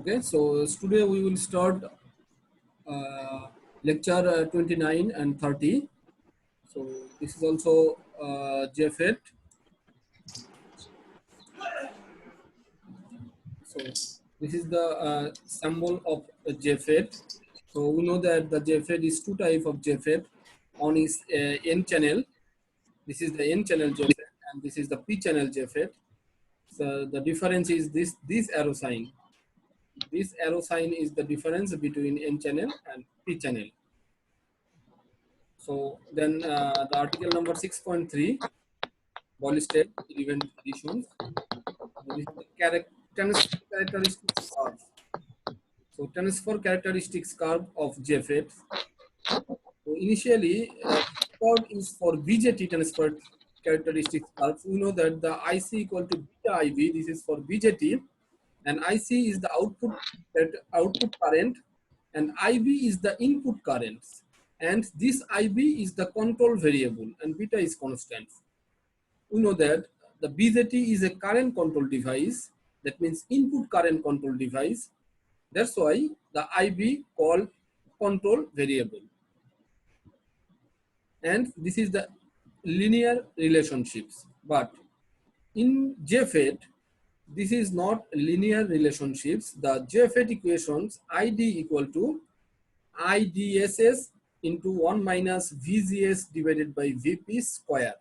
Okay, so today we will start lecture 29 and 30. So this is also JFET. So this is the symbol of JFET. So we know that the JFET is two types of JFET. One is N channel. This is the N channel JFET, and this is the P channel JFET. So the difference is this arrow sign. This arrow sign is the difference between N channel and P channel. So then the article number 6.3, Boyle-State event additions. This is the transfer characteristics curve. So transfer characteristics curve of JFET. So initially, curve is for BJT transfer characteristics curve. We know that the IC equal to beta IB. This is for BJT, and IC is the output current, and IB is the input currents. And this IB is the control variable and beta is constant. We know that the BJT is a current control device. That means input current control device. That's why the IB called control variable. And this is the linear relationships. But in JFET, this is not linear relationships. The JFET equations ID equal to IDSS into 1 minus VGS divided by VP square.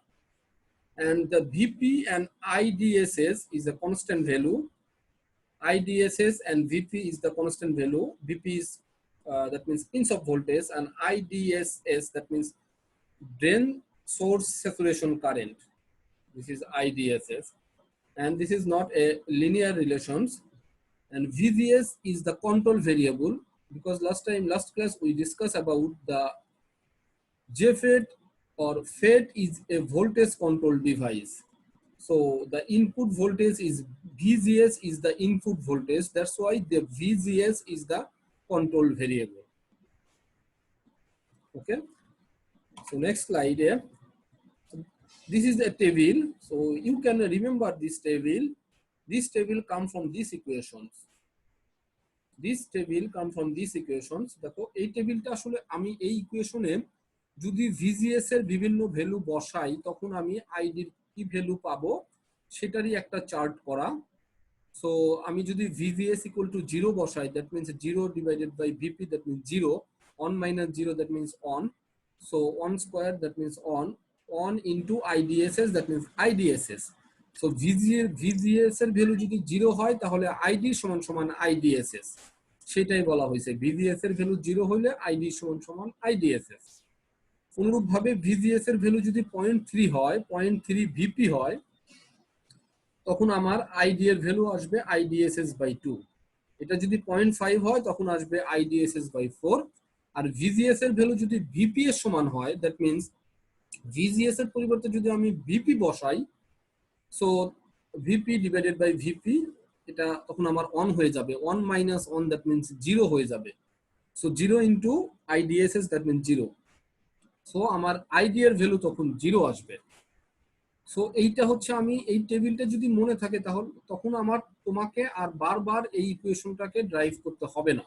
And the VP and IDSS is a constant value. IDSS and VP is the constant value. VP is that means pinch of voltage, and IDSS that means drain source saturation current. This is IDSS, and this is not a linear relations. And VGS is the control variable, because last class we discussed about the JFET or FET is a voltage control device. So the input voltage is VGS is the input voltage. That's why the VGS is the control variable. Okay. So next slide here. So this is a table. So you can remember this table. This table comes from these equations. This table come from these equations. দেখো এই টেবিলটা আসলে আমি এই ইকুয়েশনে যদি VGS এর বিভিন্ন ভ্যালু বসাই তখন আমি আইডির কি ভ্যালু পাবো সেটারই একটা চার্ট করা। সো আমি যদি VGS equal to 0 বসাই, that means 0 divided by VP, that means 0, 1 minus 0, that means 1, so 1 square, that means 1 into IDSS, that means IDSS. So VGS এর ভ্যালু যদি 0 হয় তাহলে ID সমান সমান IDSS, সেটাই বলা হয়েছে। VGS এর ভ্যালু 0 হলে ID সমান সমান IDSS। অনুরূপভাবে VGS এর ভ্যালু যদি 0.3 হয়, 0.3 VP হয়, তখন আমার ID এর ভ্যালু আসবে IDSS by 2। এটা যদি 0.5 হয় তখন আসবে IDSS by 4। আর VGS এর ভ্যালু যদি VP এর সমান হয়, দ্যাট মিন্স VGS এর পরিবর্তে যদি আমি VP বসাই, so VP divided by VP, এটা তখন আমার 1 হয়ে যাবে। 1 minus 1, দ্যাট মিন্স 0 হয়ে যাবে। So 0 into IDSS, that means 0। So আমার ID এর ভ্যালু তখন 0 আসবে। সো এইটা হচ্ছে, আমি এই টেবিলটা যদি মনে থাকে তাহলে তখন তোমাকে আর বারবার এই ইকুয়েশনটাকে ড্রাইভ করতে হবে না।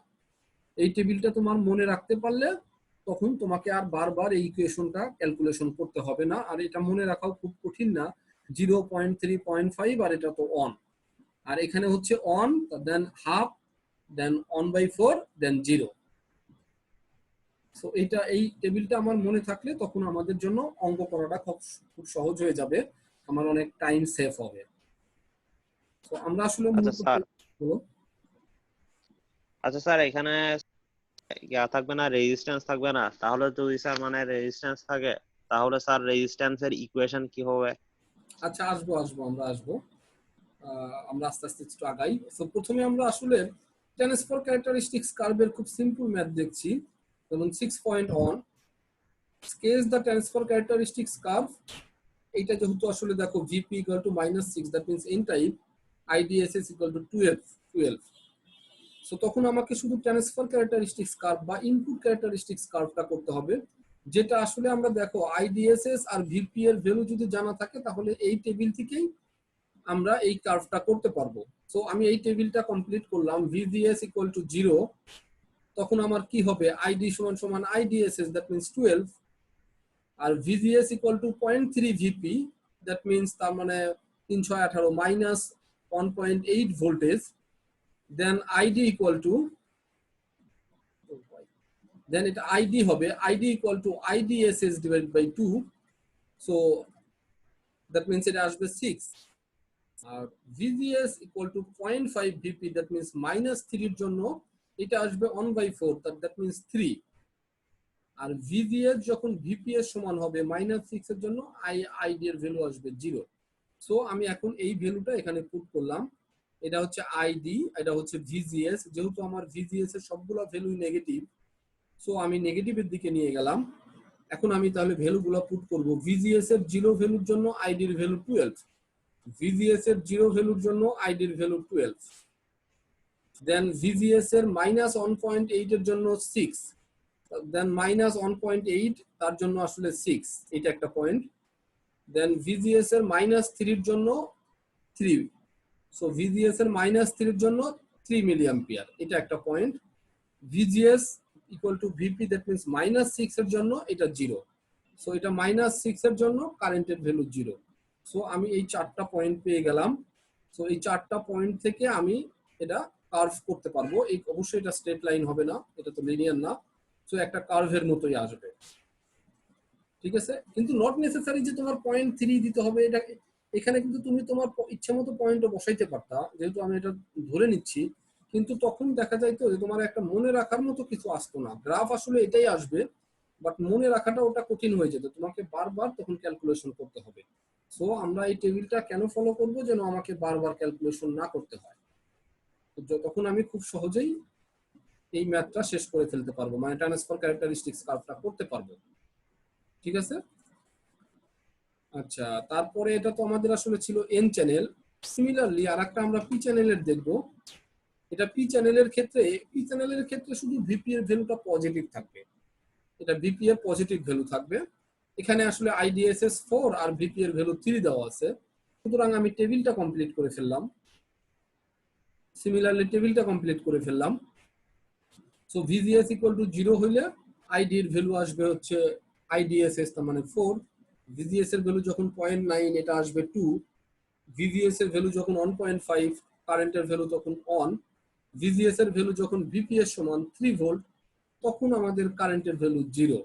এই টেবিলটা তোমার মনে রাখতে পারলে তখন তোমাকে আর বারবার এই ইকুয়েশনটা ক্যালকুলেশন করতে হবে না। আর এটা মনে রাখাও খুব কঠিন না। 0.3, 0.5 আর এটা তো 1, আর এখানে হচ্ছে 1, দেন হাফ, দেন 1/4, দেন 0। সো এই টেবিলটা আমার মনে থাকলে তখন আমাদের জন্য অঙ্ক করাটা খুব সহজ হয়ে যাবে, আমার অনেক টাইম সেভ হবে। তো আমরা আসলে আচ্ছা স্যার, এখানে ইয়া থাকবে না, রেজিস্ট্যান্স থাকবে না? তাহলে যদি স্যার মানে রেজিস্ট্যান্স থাকে তাহলে স্যার রেজিস্ট্যান্সের ইকুয়েশন কি হবে? আচ্ছা, আসবো আমরা আস্তে আস্তে একটু আগাই। সো প্রথমে আমরা আসলে ট্রান্সফার ক্যারেক্টারিস্টিক্স কার্ভের খুব সিম্পল ম্যাথ দেখছি। যেমন 6.1 sketch the transfer characteristics curve. এইটা যেহেতু আসলে দেখো VP equal to -6, that means N type, IDSS equal to 12। So তখন আমাকে শুধু ট্রান্সফার ক্যারেক্টারিস্টিক্স কার্ভ বা ইনপুট ক্যারেক্টারিস্টিক্স কার্ভটা করতে হবে, যেটা আসলে আমরা দেখো IDSS আর VP এর ভ্যালু যদি জানা থাকে তাহলে এই টেবিল থেকেই আমরা এই কার্ভটা করতে পারবো। সো আমি এই টেবিলটা কমপ্লিট করলাম, VGS ইকুয়াল টু 0, তখন আমার কি হবে, ID সমান সমান IDSS, দ্যাট মিনস 12, আর VGS equal to 0.3 VP, that means তার মানে 318 minus 1.8 voltage, then ID equal to, then এটা ID হবে, ID equal to IDSS divide by 2, so that means এটা আসবে 6, আর VGS equal to 0.5 VP, that means minus 3 এর জন্য এটা আসবে 1/4, দ্যাট মিনস 3, আর VGS যখন VP এর সমান হবে -6 এর জন্য ID এর ভ্যালু আসবে 0। সো আমি এখন এই ভ্যালুটা এখানে পুট করলাম, এটা হচ্ছে ID, এটা হচ্ছে VGS, যেহেতু আমার VGS এর সবগুলো ভ্যালু নেগেটিভ, সো আমি নেগেটিভের দিকে নিয়ে গেলাম। এখন আমি তাহলে ভ্যালুগুলো পুট করব, VGS এর 0 ভ্যালুর জন্য ID এর ভ্যালু 12, VGS এর 0 ভ্যালুর জন্য ID এর ভ্যালু 12, দেন VGS এর -1.8 এর জন্য 6, দেন -1.8 তার জন্য আসলে 6, এটা একটা পয়েন্ট, দেন VGS এর -3 এর জন্য 3, সো VGS এর -3 এর জন্য 3 মিলি অ্যাম্পিয়ার, এটা একটা point, VGS equal to VP, that means -6 এর জন্য এটা 0, সো এটা -6 এর জন্য কারেন্টের ভ্যালু 0। সো আমি এই 4টা পয়েন্ট পেয়ে গেলাম। সো এই 4টা পয়েন্ট থেকে আমি এটা কার্ভ করতে পারবো। এই অবশ্যই এটা স্ট্রেট লাইন হবে না, এটা তো লিনিয়ার না, সো একটা কার্ভের মতোই আসবে, ঠিক আছে। কিন্তু নট নেসেসারি যে তোমার 0.3 দিতে হবে, এটা এখানে কিন্তু তুমি তোমার ইচ্ছা মতো পয়েন্টও বসাইতে পারতা, যেহেতু আমি এটা ধরে নিচ্ছি, কিন্তু তখন দেখা যাইতো যে তোমার একটা মনে রাখার মতো কিছু আসতো না। গ্রাফ আসলে এটাই আসবে, বাট মনে রাখাটা ওটা কঠিন হয়ে যেত, তোমাকে বারবার তখন ক্যালকুলেশন করতে হবে। সো আমরা এই টেবিলটা কেন ফলো করব, যেন আমাকে বারবার ক্যালকুলেশন না করতে হয়, তখন আমি খুব সহজেই এই ম্যাথটা শেষ করে ফেলতে পারবো, মানে ট্রান্সফার ক্যারেক্টারিস্টিক্স কার্ভটা করতে পারবো, ঠিক আছে। আচ্ছা, তারপরে এটা তো আমাদের আসলে ছিল এন চ্যানেল। সিমিলারলি আরেকটা আমরা পি চ্যানেলের দেখব। এটা পি চ্যানেলের ক্ষেত্রে শুধু ভিপি এর ভ্যালুটা পজিটিভ থাকবে, এটা ভিপি এর পজিটিভ ভ্যালু থাকবে। এখানে আসলে IDSS 4 আর ভিপি এর ভ্যালু 3 দেওয়া আছে, সুতরাং আমি টেবিলটা কমপ্লিট করে ফেললাম। সিমিলারলি টেবিলটা কমপ্লিট করে ফেললাম। সো VGS ইকুয়াল টু 0 হইলে আইডি এর ভ্যালু আসবে হচ্ছে IDSS, তার মানে 4, VGS এর ভ্যালু যখন 0.9 এটা আসবে 2, VGS এর ভ্যালু যখন 1.5 কারেন্টের ভ্যালু তখন অন, VGS এর ভ্যালু যখন VP এর সমান 3 ভোল্ট তখন আমাদের কারেন্টের ভ্যালু 0।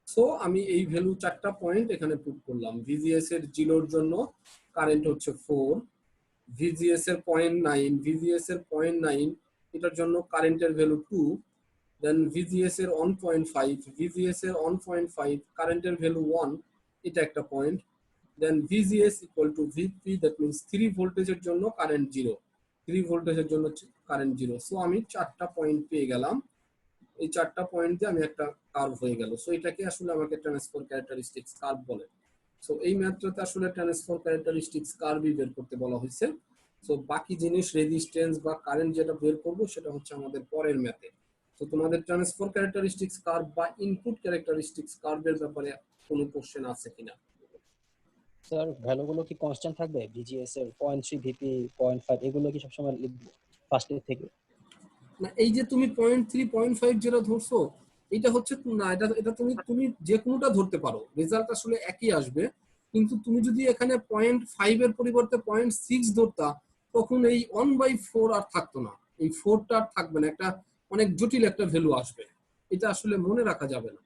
সো আমি এই ভ্যালু 4টা পয়েন্ট এখানে পুট করলাম। VGS এর 0 এর জন্য কারেন্ট হচ্ছে 4, VGS এর 0.9, VGS এর 0.9 এটার জন্য কারেন্টের ভ্যালু 2, দেন VGS এর 1.5, VGS এর 1.5 কারেন্টের ভ্যালু 1, এটা একটা point, then VGS equal to VP, that means 3 ভোল্টেজের জন্য কারেন্ট 0, 3 ভোল্টেজের জন্য কারেন্ট 0। সো আমি 4টা পয়েন্ট পেয়ে গেলাম, এই 4টা পয়েন্ট দিয়ে আমি একটা কার্ভ হয়ে গেল। সো এটাকে আসলে আমাকে ট্রান্সফার ক্যারেক্টারিস্টিক্স কার্ভ বলে। সো এই ম্যাথটাতে আসলে ট্রান্সফার ক্যারেক্টারিস্টিক্স কার্ভই বের করতে বলা হয়েছে। সো বাকি জিনিস রেজিস্ট্যান্স বা কারেন্ট যেটা বের করব সেটা হচ্ছে আমাদের পরের ম্যাথে। তো তোমাদের ট্রান্সফার ক্যারেক্টারিস্টিক্স কার্ভ বা ইনপুট ক্যারেক্টারিস্টিক্স কার্ভের ব্যাপারে কোনো কোশ্চেন আছে কিনা? স্যার ভ্যালুগুলো কি কনস্ট্যান্ট থাকবে? VGS এর 0.3 VP 0.5 এগুলো কি সবসময় ফার্স্টে থেকে? না, এই যে তুমি 0.3 0.5 যেটা ধরছো এটা হচ্ছে না, এটা তুমি যে কোনোটা ধরতে পারো, রেজাল্ট আসলে একই আসবে। কিন্তু তুমি যদি এখানে 0.5 এর পরিবর্তে 0.6 ধরতা তখন এই 1/4 আর থাকতো না, এই 4টা আর থাকবে না, একটা অনেক জটিল একটা ভ্যালু আসবে, এটা আসলে মনে রাখা যাবে না।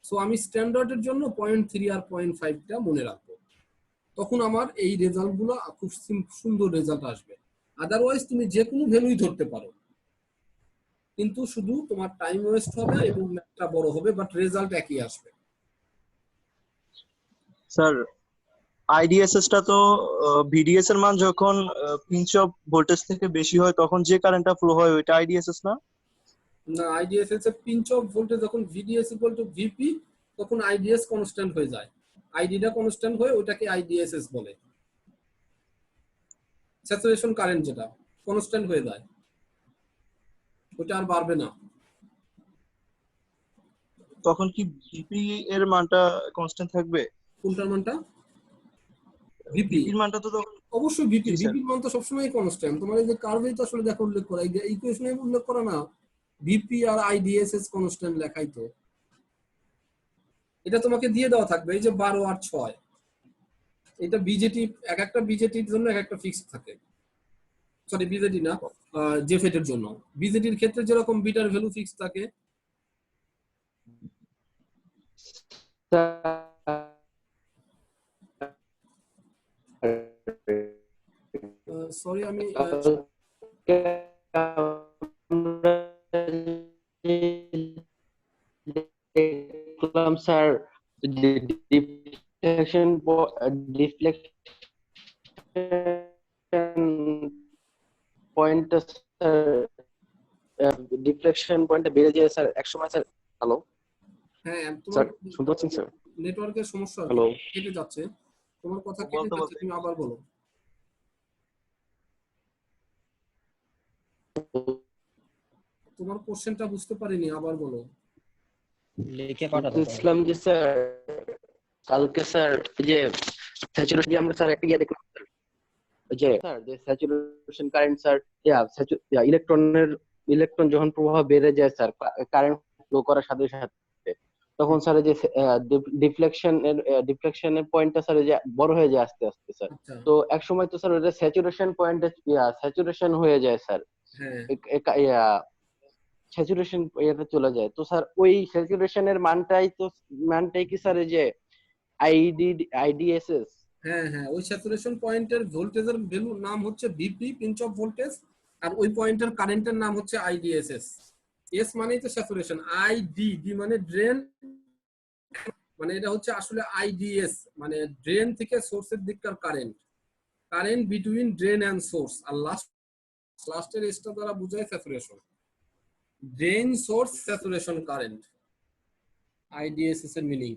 সো আমি স্ট্যান্ডার্ডের জন্য 0.3 আর 0.5টা মনে রাখবো, তখন আমার এই রেজাল্ট গুলো খুব সুন্দর রেজাল্ট আসবে। আদারওয়াইজ তুমি যে কোনো ভ্যালুই ধরতে পারো, কিন্তু শুধু তোমার টাইম ওয়েস্ট হবে এবং ম্যাথটা বড় হবে, বাট রেজাল্ট একই আসবে। স্যার আইডিএসএস টা তো ভিডিএস এর মান যখন পিঞ্চ অফ ভোল্টেজ থেকে বেশি হয় তখন যে কারেন্টটা ফ্লো হয় ওইটা আইডিএসএস না? না, IDSS এর পিঞ্চ অফ ভোল্টেজ যখন VDS ইকুয়াল টু VP তখন IDS কনস্ট্যান্ট হয়ে যায়, আইডিটা কনস্ট্যান্ট হয়ে ওটাকে IDSS বলে। স্যাচুরেশন কারেন্ট যেটা কনস্ট্যান্ট হয়ে যায়, ওটা আর বাড়বে না। তখন কি ভিপি এর মানটা কনস্ট্যান্ট থাকবে? কোনটার মানটা? ভিপি ভিপির মানটা তো তখন অবশ্যই ভিপি জি স্যার ভিপির মান তো সবসময় কনস্ট্যান্ট। তোমার এই যে কার্ভেই তো আসলে দেখো উল্লেখ করা, এই যে ইকুয়েশনে উল্লেখ করা না, ভিপি আর আইডিএসএস কনস্ট্যান্ট লেখাই তো। এটা তোমাকে দিয়ে দেওয়া থাকবে, এই যে 12 আর 6, এটা বিজেটি, এক একটা বিজেটির জন্য এক একটা ফিক্সড থাকে। সরি বিজেটি না, জেফেট এর জন্য। বিজেটির ক্ষেত্রে যেরকম বিটার ভ্যালু ফিক্সড থাকে, সরি আমি দেখলাম স্যার ডিফ্লেকশন পয়েন্টটা স্যার ডিফ্লেকশন পয়েন্টটা বেড়ে যায় স্যার একসময় স্যার। হ্যালো হ্যাঁ স্যার, তোমার শুনতে পাচ্ছেন স্যার? নেটওয়ার্কের সমস্যা আর কি, হ্যালো কেটে যাচ্ছে তোমার কথা, কেটে বলতে যাচ্ছে, বলতে তুমি আবার বলো। তোমার কোশ্চেনটা বুঝতে পারিনি, আবার বলো। লিখে পাঠাতে পারো। ইসলাম জি স্যার, কালকে স্যার এই যে স্যাচুরেশন আমরা স্যার একটা দেখলাম স্যার, ওই যে স্যার যে স্যাচুরেশন কারেন্ট স্যার, ইলেকট্রন যখন প্রবাহ বেড়ে যায় স্যার, কারেন্ট ফ্লো করার সাথে সাথে, তখন স্যার এই যে ডিফ্লেকশনের পয়েন্টটা স্যার এই যে বড় হয়ে যায় আস্তে আস্তে স্যার। আচ্ছা তো এক সময় তো স্যার ওটা স্যাচুরেশন পয়েন্টে স্যাচুরেশন হয়ে যায় স্যার, হ্যাঁ স্যাচুরেশন ইয়েতে চলে যায়। তো স্যার ওই স্যাচুরেশনের মানটাই কি স্যার এই যে আইডিএসএস? হ্যাঁ হ্যাঁ, ওই স্যাচুরেশন পয়েন্টের ভোল্টেজের ভ্যালুর নাম হচ্ছে ভিপি, পিঞ্চ অফ ভোল্টেজ, আর ওই পয়েন্টের কারেন্টের নাম হচ্ছে আইডিএসএস। এস মানেই তো স্যাচুরেশন, ডি মানে ড্রেন, মানে এটা হচ্ছে আসলে আইডিএস মানে ড্রেন থেকে সোর্সের দিককার current, current between drain and source, আর লাস্টের এসটা দ্বারা বোঝায় saturation, drain source saturation current, IDSS এর মিনিং।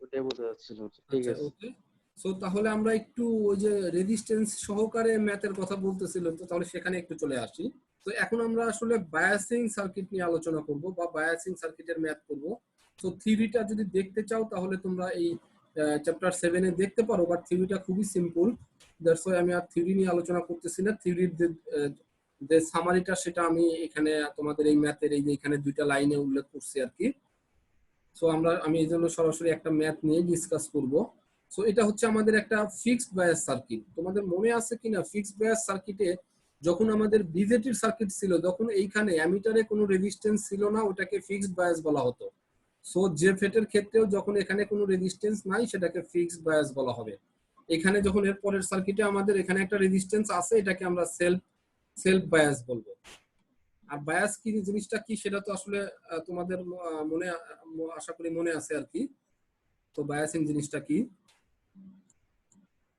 ওটাই বোঝা যাচ্ছিল। ঠিক আচ্ছা আছে ওকে। সো তাহলে আমরা একটু ওই যে রেজিস্ট্যান্স সহকারে ম্যাথের কথা বলতেছিল, তো তাহলে সেখানে একটু চলে আসি। তো এখন আমরা আসলে বায়াসিং সার্কিট নিয়ে আলোচনা করব বা বায়াসিং সার্কিটের ম্যাথ করব। তো থিওরিটা যদি দেখতে চাও তাহলে তোমরা এই চ্যাপ্টার 7 এ দেখতে পারো, বাট থিওরিটা খুবই সিম্পল, দ্যাটস ওয়াই আমি আর থিওরি নিয়ে আলোচনা করতেছি না। থিওরির যে সামারিটা সেটা আমি এখানে তোমাদের এই ম্যাথের এই যে এখানে দুইটা লাইনে উল্লেখ করছি আর কি। সো আমি এই জন্য সরাসরি একটা ম্যাথ নিয়ে ডিসকাস করব। সো এটা হচ্ছে আমাদের একটা ফিক্সড বায়াস সার্কিট। তোমাদের মনে আছে কিনা ফিক্সড বায়াস সার্কিটে যখন আমাদের বিজেটির সার্কিট ছিল, তখন এইখানে অ্যামিটারে কোনো রেজিস্ট্যান্স ছিল না, ওটাকে ফিক্সড বায়াস বলা হতো। সো যে ফেটের ক্ষেত্রেও যখন এখানে কোনো রেজিস্ট্যান্স নাই সেটাকে ফিক্সড বায়াস বলা হবে। এখানে যখন এর পরের সার্কিটে আমাদের এখানে একটা রেজিস্ট্যান্স আছে, এটাকে আমরা সেলফ বায়াস বলবো। আর বায়াস কি জিনিসটা কি সেটা তো আসলে তোমাদের মনে আশা করি মনে আছে আর কি। তো বায়াসিং জিনিসটা কি,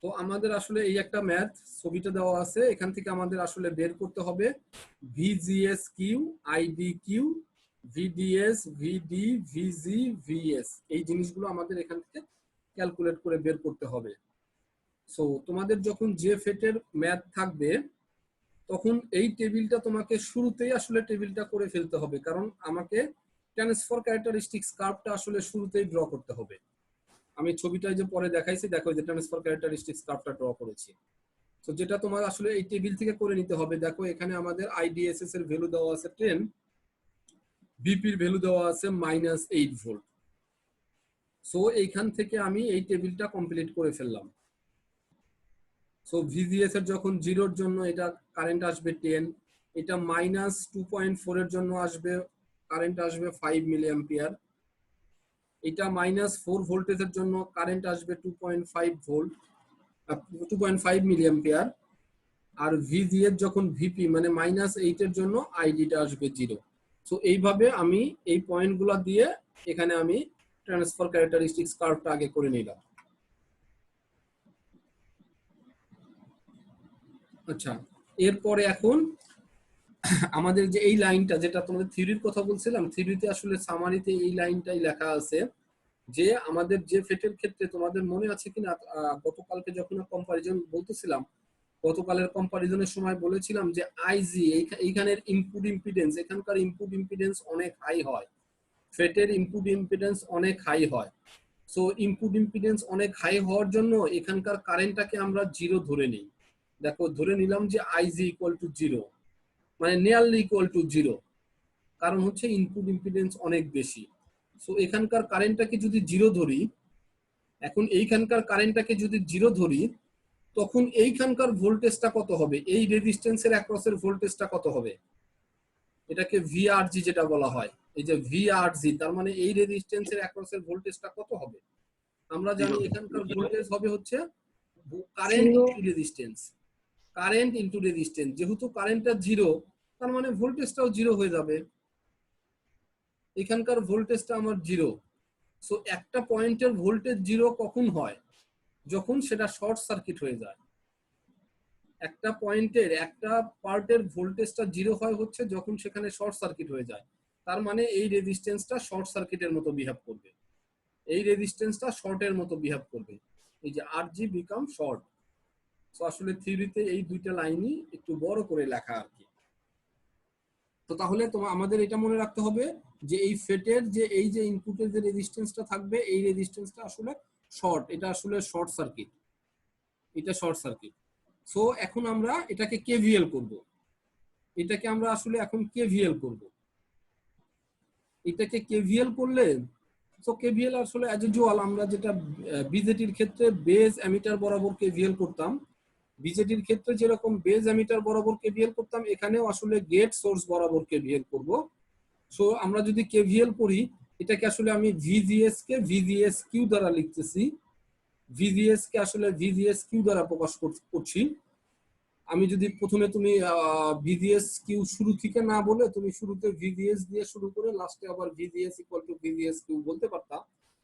তো আমাদের আসলে এই একটা ম্যাথ ছবিটা দেওয়া আছে, এখান থেকে আমাদের আসলে বের করতে হবে VGS Q, ID Q, VDS, VD, VG, VS, এই জিনিসগুলো আমাদের এখান থেকে ক্যালকুলেট করে বের করতে হবে। সো তোমাদের যখন যে ফেটের ম্যাথ থাকবে তখন এই টেবিলটা তোমাকে শুরুতেই আসলে টেবিলটা করে ফেলতে হবে, কারণ আমাকে ট্রান্সফার ক্যারেক্টারিস্টিক্স কার্ভটা আসলে শুরুতেই ড্র করতে হবে। আমি ছবিটা যে পরে দেখাইছি, দেখো যে ট্রান্সফার ক্যারেক্টারিস্টিক্স কার্ভটা ড্র করেছি। তো যেটা তোমার আসলে এই টেবিল থেকে করে নিতে হবে, দেখো এখানে আমাদের আইডিএসএস এর ভ্যালু দেওয়া আছে 10, ভিপির ভ্যালু দেওয়া আছে -8 ভোল্ট। সো এইখান থেকে আমি এই টেবিলটা কমপ্লিট করে ফেললাম। সো ভিজিএস এর যখন 0 এর জন্য এটা কারেন্ট আসবে 10, এটা -2.4 এর জন্য আসবে কারেন্ট আসবে 5 মিলি অ্যাম্পিয়ার, এটা -4 ভোল্টেজের জন্য কারেন্ট আসবে 2.5 ভোল্ট, 2.5 মিলি অ্যাম্পিয়ার। আর ভিজি এর যখন ভিপি মানে -8 এর জন্য আইডিটা আসবে 0। সো এইভাবে আমি এই পয়েন্টগুলো দিয়ে এখানে আমি ট্রান্সফার ক্যারেক্টারিস্টিক্স কার্ভটা আগে করে নিলাম। আচ্ছা, এরপরে এখন আমাদের যে এই লাইনটা, যেটা তোমাদের থিওরির কথা বলছিলাম, থিওরিতে আসলে সামারিতে এই লাইনটাই লেখা আছে যে আমাদের যে ফেটের ক্ষেত্রে তোমাদের মনে আছে কিনা গতকালকে যখন কম্পারিজন বলতেছিলাম, গতকালের কম্পারিজনের সময় বলেছিলাম যে আইজি এইখানের ইনপুট ইম্পিডেন্স, এখানকার ইনপুট ইম্পিডেন্স অনেক হাই হয়, ফেটের ইনপুট ইম্পিডেন্স অনেক হাই হয়। সো ইনপুট ইম্পিডেন্স অনেক হাই হওয়ার জন্য এখানকার কারেন্টটাকে আমরা 0 ধরে নিই। দেখো ধরে নিলাম যে আইজি ইকুয়াল টু 0, মানে নিয়ারলি ইকুয়াল টু 0, কারণ হচ্ছে ইনপুট ইম্পিডেন্স অনেক বেশি। সো এখানকার কারেন্টটাকে যদি 0 ধরি, এখন এইখানকার কারেন্টটাকে যদি 0 ধরি, তখন এইখানকার ভোল্টেজটা কত হবে, এই রেজিস্ট্যান্সের অ্যাক্রসের ভোল্টেজটা কত হবে, এটাকে ভিআরজি যেটা বলা হয়, এই যে ভিআরজি, তার মানে এই রেজিস্ট্যান্সের অ্যাক্রসের ভোল্টেজটা কত হবে? আমরা জানি এখানকার ভোল্টেজ হবে হচ্ছে current into resistance, current into resistance. যেহেতু কারেন্টটা 0, তার মানে ভোল্টেজটাও 0 হয়ে যাবে। এখানকার ভোল্টেজটা আমার 0। সো একটা পয়েন্টের ভোল্টেজ 0 কখন হয়? যখন সেটা শর্ট সার্কিট হয়ে যায়। একটা পয়েন্টের একটা পার্টের ভোল্টেজটা 0 হয় হচ্ছে যখন সেখানে শর্ট সার্কিট হয়ে যায়। তার মানে এই রেজিস্ট্যান্সটা শর্ট সার্কিটের মতো বিহেভ করবে, এই রেজিস্ট্যান্সটা শর্টের মতো বিহেভ করবে, এই যে আরজি বিকাম শর্ট। সো আসলে থিওরিতে এই দুইটা লাইনই একটু বড় করে লেখা আর কি। তো তাহলে আমাদের এটা মনে রাখতে হবে যে এই ফেটের যে এই যে ইনপুটের যে রেজিস্ট্যান্সটা থাকবে, এই রেজিস্ট্যান্সটা আসলে শর্ট, এটা আসলে শর্ট সার্কিট, এটা শর্ট সার্কিট। সো এখন আমরা এটাকে কেভিএল করব, এটাকে আমরা আসলে এখন কেভিএল করব। এটাকে কেভিএল করলে, সো কেভিএল আসলে অ্যাজ ইউজুয়াল আমরা যেটা বিজেটির ক্ষেত্রে বেজ অ্যামিটার বরাবর কেভিএল করতাম, বিজেটির ক্ষেত্রে যেরকম বেজ অ্যামিটার বরাবর কেভিএল করতাম, এখানেও আসলে গেট সোর্স বরাবর কেভিএল করব। সো আমরা যদি কেভিএল করি, এটাকে আসলে আমি ভিজিএস কে ভিজিএস কিউ দ্বারা লিখতেছি, ভিজিএস কে আসলে ভিজিএস কিউ দ্বারা প্রকাশ করছি। আমি যদি প্রথমে তুমি ভিজিএস কিউ শুরু থেকে না বলে তুমি শুরুতে ভিজিএস দিয়ে শুরু করে লাস্টে আবার VGS equal to VGS Q বলতে পারতাম,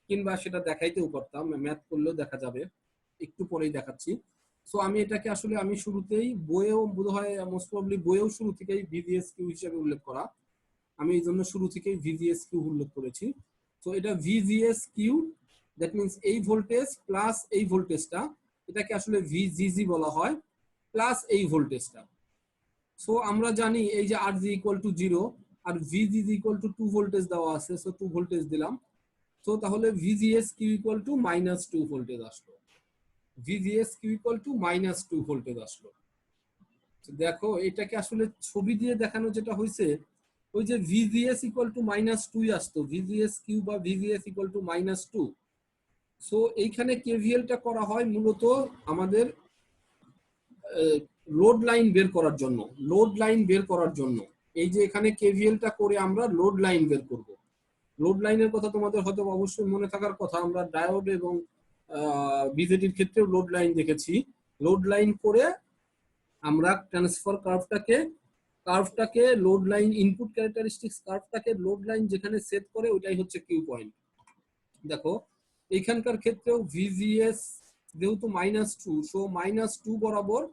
কিংবা সেটা দেখাইতেও পারতাম, ম্যাথ করলেও দেখা যাবে, একটু পরেই দেখাচ্ছি। সো আমি এটাকে আসলে আমি শুরুতেই বইয়েও বোধহয় মোস্ট প্রবাবলি বইয়েও শুরু থেকেই ভিজিএস কিউ হিসেবে উল্লেখ করা, আমি এই জন্য শুরু থেকেই ভিজিএস কিউ উল্লেখ করেছি। সো এটা ভিজিএস কিউ, দ্যাট মিনস এই ভোল্টেজ প্লাস এই ভোল্টেজটা, এটাকে আসলে ভিজিজি বলা হয়, প্লাস এই ভোল্টেজটা। সো আমরা জানি এই যে আরজি ইকুয়াল টু 0 আর ভিজিজি ইকুয়াল টু 2 ভোল্টেজ দেওয়া আছে, সো 2 ভোল্টেজ দিলাম। সো তাহলে VGS Q equal to -2 voltage আসলো, VGS Q equal to -2 voltage আসলো। দেখো এটাকে আসলে ছবি দিয়ে দেখানো যেটা হয়েছে, ওই যে ভিজিএস ইকুয়াল টু -2 আসতো, ভিজিএস কিউ বা ভিজিএস ইকুয়াল টু -2। সো এইখানে কেভিএলটা করা হয় মূলত আমাদের লোড লাইন বের করার জন্য, লোড লাইন বের করার জন্য। এই যে এখানে কেভিএলটা করে আমরা লোড লাইন বের করব। লোড লাইনের কথা তোমাদের হয়তো অবশ্যই মনে থাকার কথা, আমরা ডায়োড এবং বিজেটির ক্ষেত্রেও লোড লাইন দেখেছি। লোড লাইন করে আমরা ট্রান্সফার কার্ভটাকে লোড লাইন ইনপুট ক্যারেক্টারিস্টিক্স কার্ভটাকে লোড লাইন যেখানে সেট করে ওইটাই হচ্ছে কিউ পয়েন্ট। দেখো এইখানকার ক্ষেত্রেও ভিজিএস যেহেতু -2, সো -2 বরাবর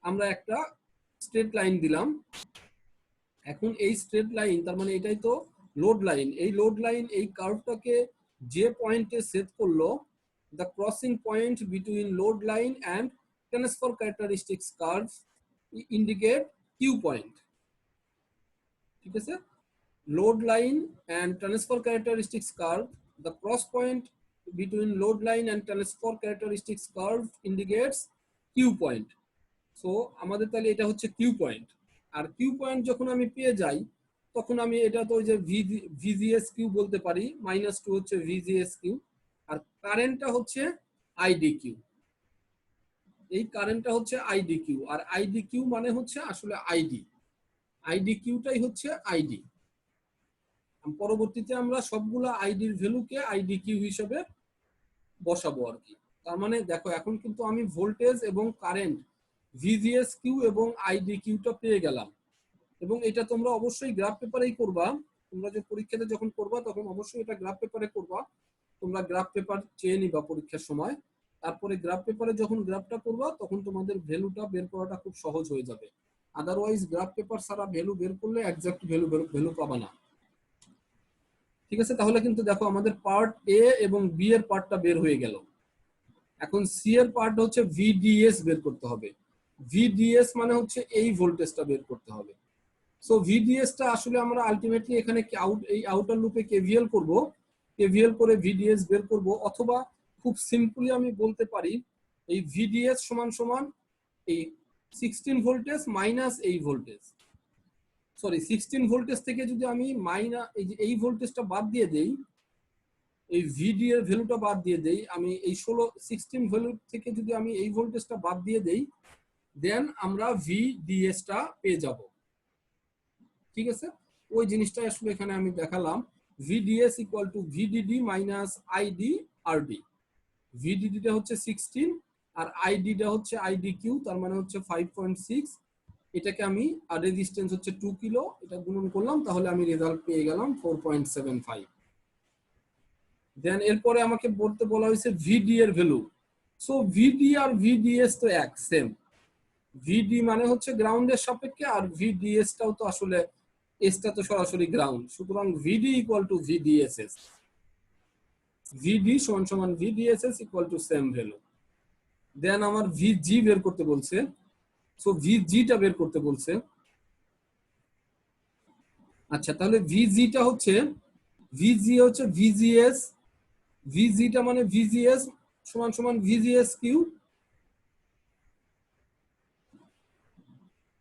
আমরা একটা স্ট্রেট লাইন দিলাম। এখন এই স্ট্রেট লাইন, তার মানে এটাই তো লোড লাইন, এই লোড লাইন এই কার্ভটাকে যে পয়েন্টে সেট করলো, the crossing point between load line and transfer characteristics curve indicate Q point. ঠিক আছে, load line and transfer characteristics curve, the cross point between load line and transfer characteristics curve indicates Q point. So আমাদের তাহলে এটা হচ্ছে Q point, আর Q point যখন আমি পেয়ে যাই তখন আমি এটা তো ওই যে VGS Q বলতে পারি, -2 হচ্ছে VGS Q, আর কারেন্টটা হচ্ছে IDQ, এই কারেন্টটা হচ্ছে IDQ, আর IDQ মানে হচ্ছে আসলে আইডি, IDQটাই হচ্ছে আইডি। পরবর্তীতে আমরা সবগুলা আইডির ভ্যালুকে IDQ হিসেবে বসাবো আর কি। তার মানে দেখো এখন কিন্তু আমি ভোল্টেজ এবং কারেন্ট VGS Q এবং IDQটা পেয়ে গেলাম, এবং এটা তোমরা অবশ্যই গ্রাফ পেপারেই করবা, তোমরা যে পরীক্ষাতে যখন করবা তখন অবশ্যই এটা গ্রাফ পেপারে করবা। তোমরা গ্রাফ পেপার চেয়ে নিবা পরীক্ষার সময়, তারপরে গ্রাফ পেপারে যখন গ্রাফটা করবা তখন তোমাদের ভ্যালুটা বের করাটা খুব সহজ হয়ে যাবে। আদারওয়াইজ গ্রাফ পেপার ছাড়া ভ্যালু বের করলে এক্সাক্ট ভ্যালু পাবা না। ঠিক আছে, তাহলে কিন্তু দেখো আমাদের পার্ট এ এবং বি এর পার্টটা বের হয়ে গেল। এখন সি এর পার্ট হচ্ছে ভিডিএস বের করতে হবে। ভিডিএস মানে হচ্ছে এই ভোল্টেজটা বের করতে হবে। সো ভিডিএসটা আসলে আমরা আলটিমেটলি এখানে এই আউটার লুপে কেভিএল করব, কেভিএল করে ভিডিএস বের করব, অথবা খুব সিম্পলি আমি বলতে পারি এই ভিডিএস সমান সমান এই 16 ভোল্টেজ মাইনাস এই ভোল্টেজ, সরি 16 ভোল্টেজ থেকে যদি আমি এই ভোল্টেজটা বাদ দিয়ে দেই, এই ভিডি এর ভ্যালুটা বাদ দিয়ে দেই, আমি এই 16 ভ্যালু থেকে যদি আমি এই ভোল্টেজটা বাদ দিয়ে দেই, দেন আমরা ভিডিএস টা পেয়ে যাব। ঠিক আছে, ওই জিনিসটা আসলে এখানে আমি দেখালাম। VDS equal to VDD minus ID RD. ভিডিডিটা হচ্ছে 16 আর আইডিটা হচ্ছে আইডি কিউ, তার মানে হচ্ছে 5.6। এটাকে আমি আর রেজিস্ট্যান্স হচ্ছে 2 কিলো, এটা গুণন করলাম, তাহলে আমি রেজাল্ট পেয়ে গেলাম 4.75। দেন এরপরে আমাকে বলতে বলা হয়েছে ভিডি এর ভ্যালু। সো ভিডি আর ভিডিএস তো এক সেম। ভিডি মানে হচ্ছে গ্রাউন্ডের সাপেক্ষে, আর ভিডিএস টাও তো আসলে এসটা তো সরাসরি গ্রাউন্ড, সুতরাং ভিডি ইকুয়াল টু ভিডিএসএস। ভিডি সমান সমান ভিডিএসএস ইকুয়াল টু সেম ভ্যালু। দেন আমার ভিজি বের করতে বলছে, সো ভিজিটা বের করতে বলছে। আচ্ছা, তাহলে ভিজিটা হচ্ছে ভিজিএস, ভিজিটা মানে ভিজিএস সমান সমান ভিজিএস কিউ,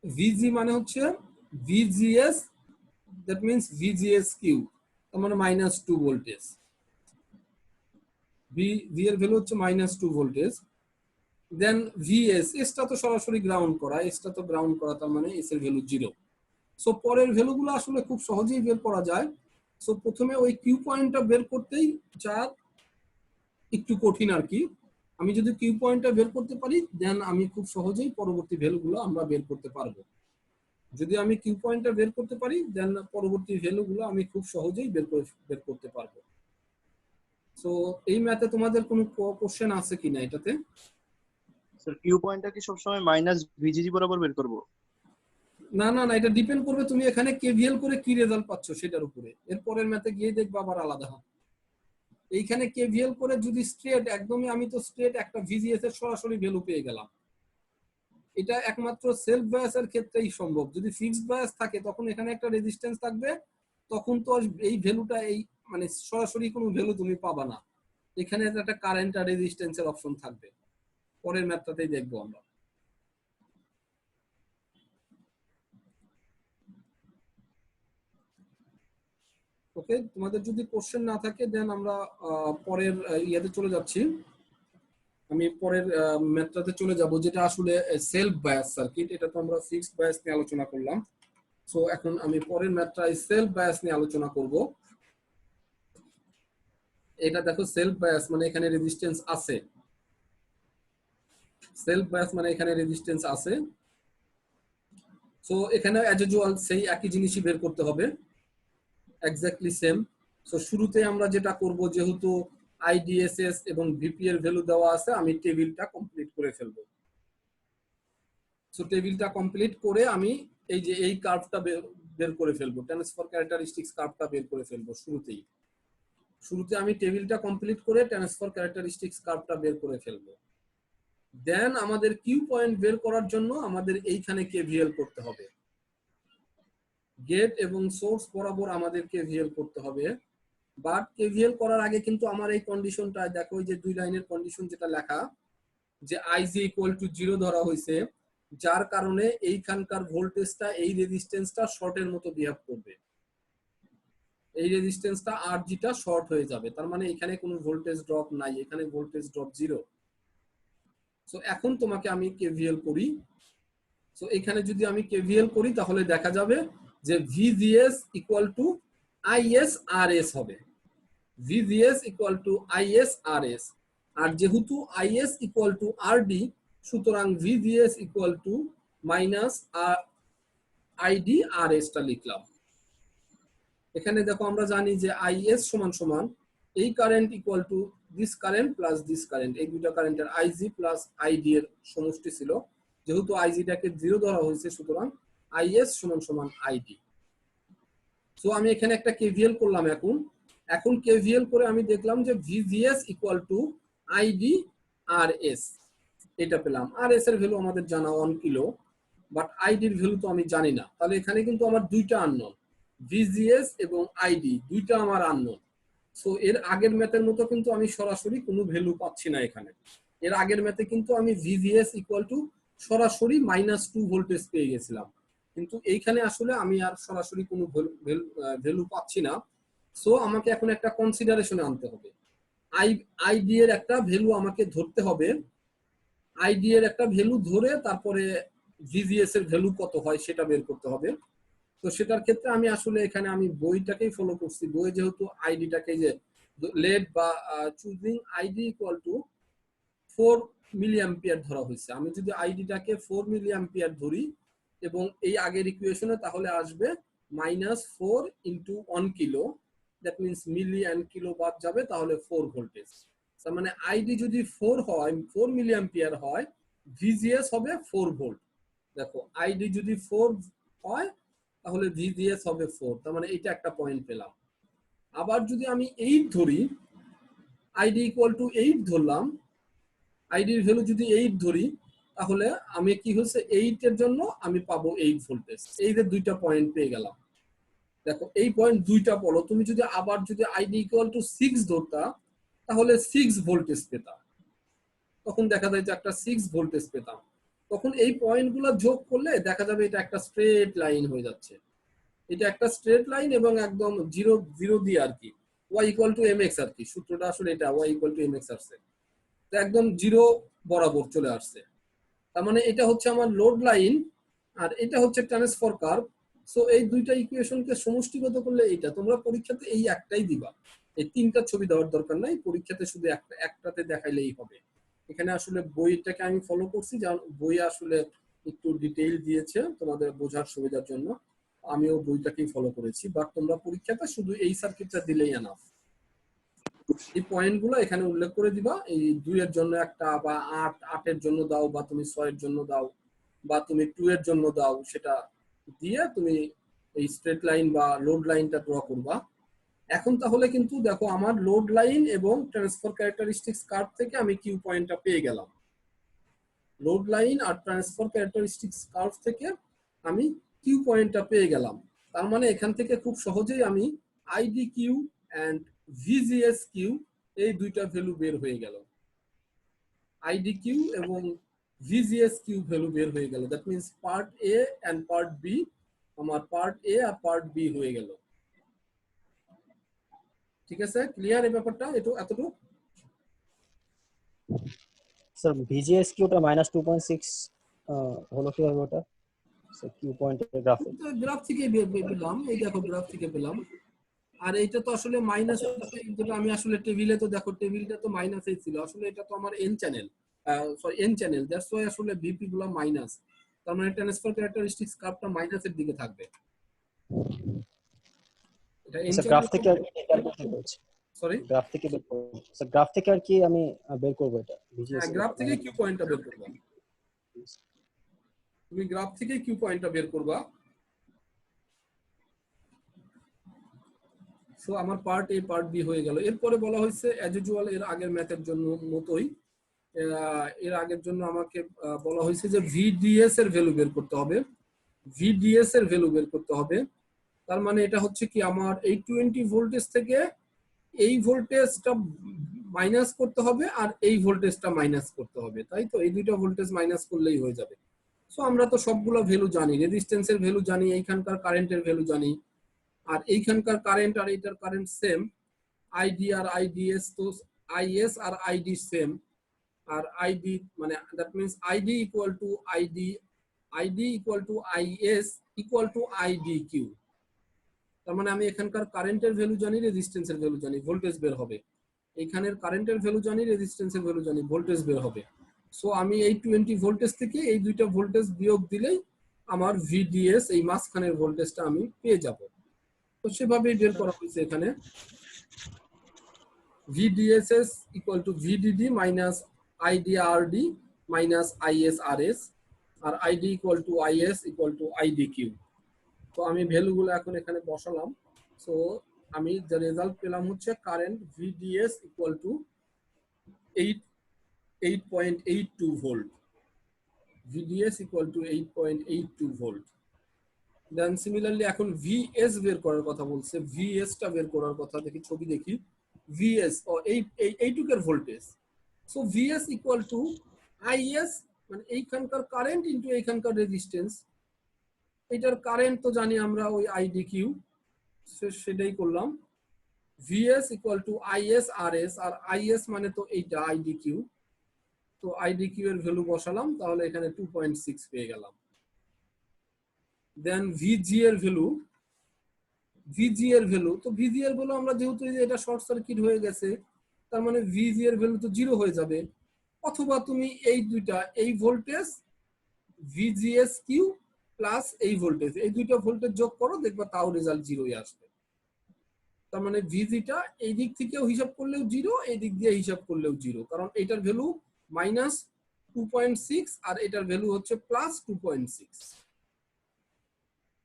ভিজি মানে হচ্ছে VGS, that means VGS Q, তার মানে -2 ভোল্টেজ। ভি এর ভ্যালু হচ্ছে -2 ভোল্টেজ। দেন ভিএস, এসটা তো সরাসরি গ্রাউন্ড করা, এসটা তো গ্রাউন্ড করা, তার মানে এস এর ভ্যালু 0। সো পরের ভ্যালুগুলো আসলে খুব সহজেই বের করা যায়। সো প্রথমে ওই কিউ পয়েন্টটা বের করতেই যা একটু কঠিন আর কি। আমি যদি কিউ পয়েন্টটা বের করতে পারি, দেন আমি খুব সহজেই পরবর্তী ভ্যালুগুলো আমরা বের করতে পারবো। যদি আমি কিউ পয়েন্টটা বের করতে পারি, দেন পরবর্তী ভ্যালুগুলো আমি খুব সহজেই বের করতে পারবো। সো এই ম্যাথে তোমাদের কোনো কোশ্চেন আছে কিনা এটাতে? স্যার কিউ পয়েন্টটা কি সবসময় মাইনাস ভিজিজি বরাবর বের করব? না না না, এটা ডিপেন্ড করবে তুমি এখানে কেভিএল করে কি রেজাল্ট পাচ্ছ সেটার উপরে। এরপরের ম্যাথে গিয়ে দেখবা আবার আলাদা হয়। এইখানে কেভিএল করে যদি স্ট্রেট একদমই, আমি তো স্ট্রেট একটা ভিজিএস এর সরাসরি ভ্যালু পেয়ে গেলাম। এটা একমাত্র সেলফ বায়াসের ক্ষেত্রেই সম্ভব। যদি ফিক্সড বায়াস থাকে তখন এখানে একটা রেজিস্ট্যান্স থাকবে, তখন তো এই ভ্যালুটা এই মানে সরাসরি কোনো ভ্যালু তুমি পাবা না। এখানে একটা কারেন্ট আর রেজিস্ট্যান্সের অপশন থাকবে। পরের ম্যাথটাতেই দেখবো আমরা। ওকে, তোমাদের যদি কোশ্চেন না থাকে দেন আমরা পরের ইয়াতে চলে যাচ্ছি। আমি পরের ম্যাথটাতে চলে যাব, যেটা আসলে সেলফ বায়াস সার্কিট। এটা তো আমরা ফিক্সড বায়াস নিয়ে আলোচনা করলাম। সো এখন আমি পরের ম্যাথটায় সেলফ বায়াস নিয়ে আলোচনা করব। এটা দেখো, সেলফ বায়াস মানে এখানে রেজিস্ট্যান্স আছে। সেলফ বায়াস মানে এখানে রেজিস্ট্যান্স আছে। সো এখানে অ্যাজ ইউজুয়াল সেই একই জিনিসই বের করতে হবে, এক্স্যাক্টলি সেম। সো শুরুতে আমরা যেটা করব, যেহেতু আইডিএসএস এবং ভিপি এর ভ্যালু দেওয়া আছে, আমি টেবিলটা কমপ্লিট করে ফেলবো। সো টেবিলটা কমপ্লিট করে আমি এই যে এই কার্ভটা বের করে ফেলবো, ট্রান্সফার ক্যারেক্টারিস্টিক্স কার্ভটা বের করে ফেলবো শুরুতে আমি টেবিলটা কমপ্লিট করে ট্রান্সফার ক্যারেক্টারিস্টিক্স কার্ভটা বের করে ফেলবো। দেন আমাদের কিউ পয়েন্ট বের করার জন্য আমাদের এইখানে কেভিএল করতে হবে। গেট এবং সোর্স বরাবর আমাদের কেভিএল করতে হবে। বাট কেভিএল করার আগে কিন্তু আমার এই কন্ডিশনটা দেখো, ওই যে 2 লাইনের কন্ডিশন যেটা লেখা, যে আইজি ইকুয়াল টু 0 ধরা হয়েছে, যার কারণে এইখানকার ভোল্টেজটা এই রেজিস্ট্যান্সটা শর্টের মতো বিহেভ করবে। এই রেজিস্ট্যান্সটা আরজিটা শর্ট হয়ে যাবে, তার মানে এখানে কোনো ভোল্টেজ ড্রপ নাই, এখানে ভোল্টেজ ড্রপ 0। সো এখন তোমাকে আমি কেভিএল করি। সো এখানে যদি আমি কেভিএল করি তাহলে দেখা যাবে যে VGS equal to IS R S হবে। VGS equal to IS R S, আর যেহেতু আইএস ইকুয়াল টু আরডি, সুতরাং VGS equal to minus ID R S টা লিখলাম। এখানে দেখো আমরা জানি যে আইএস সমান সমান এই current equal to this current plus this current, এই দুটো কারেন্টের আইজি প্লাস আইডি এর সমষ্টি ছিল। যেহেতু আইজিটাকে 0 ধরা হয়েছে, সুতরাং আইএস সমান সমান আইডি। সো আমি এখানে একটা কেভিএল করলাম। এখন কেভিএল করে আমি দেখলাম যে VGS equal to ID R S, এটা পেলাম। আর এস এর ভ্যালু আমাদের জানা 1 কিলো, বাট আইডির ভ্যালু তো আমি জানি না। তাহলে এখানে কিন্তু আমার দুইটা আননোন, ভিজিএস এবং আইডি দুইটা আমার আননোন। সো এর আগের ম্যাথের মতো কিন্তু আমি সরাসরি কোনো ভ্যালু পাচ্ছি না এখানে। এর আগের ম্যাথে কিন্তু আমি VGS ইকুয়াল টু সরাসরি -2 ভোল্টেজ পেয়ে গেছিলাম, কিন্তু এইখানে আসলে আমি আর সরাসরি কোনো ভ্যালু পাচ্ছি না। সো আমাকে এখন একটা কনসিডারেশনে আনতে হবে। আইডি এর একটা ভ্যালু আমাকে ধরতে হবে। আইডি এর একটা ভ্যালু ধরে তারপরে VGS এর ভ্যালু কত হয় সেটা বের করতে হবে। তো সেটার ক্ষেত্রে আমি আসলে এখানে আমি বইটাকেই ফলো করছি। বই যেহেতু আইডিটাকে যে লেট বা choosing ID equal to 4 milli ampere ধরা হয়েছে। আমি যদি আইডিটাকে 4 মিলি অ্যাম্পিয়ার ধরি এবং এই আগের ইকুয়েশনে, তাহলে আসবে -4 into 1 kilo, that means milli and kilo বাদ যাবে, তাহলে 4 ভোল্টেজ। তার মানে আইডি যদি 4 হয়, 4 মিলি অ্যাম্পিয়ার হয়, ভিজিএস হবে 4 ভোল্ট। দেখো আইডি যদি 4 হয় তাহলে ভিজিএস হবে 4, তার মানে এটা একটা পয়েন্ট পেলাম। আবার যদি আমি 8 ধরি, আইডি ইকুয়াল টু 8 ধরলাম, আইডির ভ্যালু যদি 8 ধরি, তাহলে আমি কি হচ্ছে 8 এর জন্য আমি পাবো 8 ভোল্টেজ। এই যে দুইটা পয়েন্ট পেয়ে গেলাম। দেখো এই পয়েন্ট দুইটা পড়ো, তুমি যদি আবার যদি আইডি ইকুয়াল টু 6 ধরতা, তাহলে 6 ভোল্টেজ পেতাম। তখন দেখা যায় যে একটা 6 ভোল্টেজ পেতাম। তখন এই পয়েন্টগুলো যোগ করলে দেখা যাবে এটা একটা স্ট্রেট লাইন হয়ে যাচ্ছে। এটা একটা স্ট্রেট লাইন এবং একদম জিরো জিরো দিয়ে আর কি, y ইকুয়াল টু mx আর কি, সূত্রটা আসলে এটা y ইকুয়াল টু mx আসছে, তো একদম জিরো বরাবর চলে আসছে। তার মানে এটা হচ্ছে আমার লোড লাইন আর এটা হচ্ছে ট্রান্সফার কার্ভ। সো এই দুইটা ইকুয়েশনকে সমষ্টিগত করলে এইটা, তোমরা পরীক্ষাতে এই একটাই দিবা, এই তিনটা ছবি দেওয়ার দরকার নাই, পরীক্ষাতে শুধু একটাতে দেখাইলেই হবে। এখানে আসলে বইটাকে আমি ফলো করছি, যেমন বই আসলে একটু ডিটেইল দিয়েছে তোমাদের বোঝার সুবিধার জন্য, আমিও বইটাকেই ফলো করেছি। বাট তোমরা পরীক্ষাতে শুধু এই সার্কিটটা দিলেই এনাফ। এই পয়েন্টগুলো এখানে উল্লেখ করে দিবা। এই 2 এর জন্য একটা, বা 8 এর জন্য দাও, বা তুমি 6 এর জন্য দাও, বা তুমি 2 এর জন্য দাও, সেটা দিয়ে তুমি এই স্ট্রেট লাইন বা লোড লাইনটা ড্র করবা। এখন তাহলে কিন্তু দেখো আমার লোড লাইন এবং ট্রান্সফার ক্যারেক্টারিস্টিক্স কার্ভ থেকে আমি কিউ পয়েন্টটা পেয়ে গেলাম। লোড লাইন আর ট্রান্সফার ক্যারেক্টারিস্টিক্স কার্ভ থেকে আমি কিউ পয়েন্টটা পেয়ে গেলাম। তার মানে এখান থেকে খুব সহজেই আমি ID Q and VGS Q এই দুইটা ভ্যালু বের হয়ে গেল। আইডি কিউ এবং ভিজিএস কিউ ভ্যালু বের হয়ে গেল। That means part A and part B, আমার পার্ট এ আর পার্ট বি হয়ে গেল। ঠিক আছে, ক্লিয়ার এই ব্যাপারটা? এতটুকু স্যার ভিজিএস কিউটা -2.6 হলো কিভাবে ওটা স্যার কিউ পয়েন্টের গ্রাফে? গ্রাফ থেকে পেলাম, এই দেখো গ্রাফ থেকে পেলাম। আর এইটা তো আসলে মাইনাস, যেটা আমি আসলে টেবিলে তো দেখো টেবিলটা তো মাইনাসে ছিল, আসলে এটা তো আমার N channel, sorry N channel, that's why আসলে ভিপি গুলো মাইনাস। তার মানে ট্রান্সফার ক্যারেক্টারিস্টিক্স কার্ভটা মাইনাসের দিকে থাকবে। এটা এন স্যার গ্রাফ চ্যানেল, থেকে আর কি ক্যালকুলেট করছি? সরি গ্রাফ থেকে বের করব স্যার, গ্রাফ থেকে আর কি আমি বের করব এটা ভিজিএস? হ্যাঁ, গ্রাফ থেকে কিউ পয়েন্টটা বের করবা, তুমি গ্রাফ থেকে কিউ পয়েন্টটা বের করবা। সো আমার পার্ট এ পার্ট বি হয়ে গেল। এরপরে বলা হয়েছে অ্যাজ ইউজুয়াল এর আগের ম্যাথের জন্য মতোই, এর আগের জন্য আমাকে বলা হয়েছে যে ভিডিএস এর ভ্যালু বের করতে হবে। ভিডিএস এর ভ্যালু বের করতে হবে। তার মানে এটা হচ্ছে কি, আমার এই 20 ভোল্টেজ থেকে এই ভোল্টেজটা মাইনাস করতে হবে আর এই ভোল্টেজটা মাইনাস করতে হবে, তাই তো? এই দুইটা ভোল্টেজ মাইনাস করলেই হয়ে যাবে। সো আমরা তো সবগুলো ভ্যালু জানি, রেজিস্ট্যান্সের ভ্যালু জানি, এইখানকার কারেন্টের ভ্যালু জানি, আর এইখানকার কারেন্ট আর এইটার কারেন্ট সেম। আইডি আর আইডিএস তো আইএস আর আইডি সেম। আর আইডি মানে that means ID equal to ID equal to IS equal to ID Q. তার মানে আমি এখানকার কারেন্টের ভ্যালু জানি, রেজিস্ট্যান্সের ভ্যালু জানি, ভোল্টেজ বের হবে। এইখানের কারেন্টের ভ্যালু জানি, রেজিস্ট্যান্সের ভ্যালু জানি, ভোল্টেজ বের হবে। সো আমি এই 20 ভোল্টেজ থেকে এই দুইটা ভোল্টেজ বিয়োগ দিলেই আমার ভিডিএস, এই মাঝখানের ভোল্টেজটা আমি পেয়ে যাব। তো সেভাবেই বের করা হয়েছে এখানে। VDSS equal to VDD minus IDRD minus ISRS R ID equal to IS equal to IDQ। তো আমি ভ্যালুগুলো এখন এখানে বসালাম। সো আমি যে রেজাল্ট পেলাম হচ্ছে current VDS equal to 8.82 volt, VDS equal to 8.82 volt. Then similarly এখন VS বের করার কথা বলছে, VS টা বের করার কথা, দেখি ছবি দেখি। VS ও এইটুকের voltage. So VS equal to IS মানে এইখানকার কারেন্ট ইনটু এইখানকার রেজিস্ট্যান্স। এটার কারেন্ট তো জানি আমরা ওই IDQ, সেটাই করলাম। VS equal to IS RS, আর IS মানে তো এইটা IDQ, তো IDQ এর ভ্যালু বসালাম, তাহলে এখানে 2.6 পেয়ে গেলাম। দেন VG এর ভ্যালু, তো VG এর ভ্যালু আমরা যেহেতু এটা শর্ট সার্কিট হয়ে গেছে, তার মানে VG এর ভ্যালু তো 0 হয়ে যাবে। অথবা তুমি এই দুইটা, এই ভোল্টেজ VGSQ প্লাস এই ভোল্টেজ, এই দুইটা ভোল্টেজ যোগ করো, দেখবা তাও রেজাল্ট 0ই আসবে। তার মানে VGটা এই দিক থেকেও হিসাব করলেও 0, এই দিক দিয়ে হিসাব করলেও 0, কারণ এটার ভ্যালু -2.6 আর এটার ভ্যালু হচ্ছে +2.6,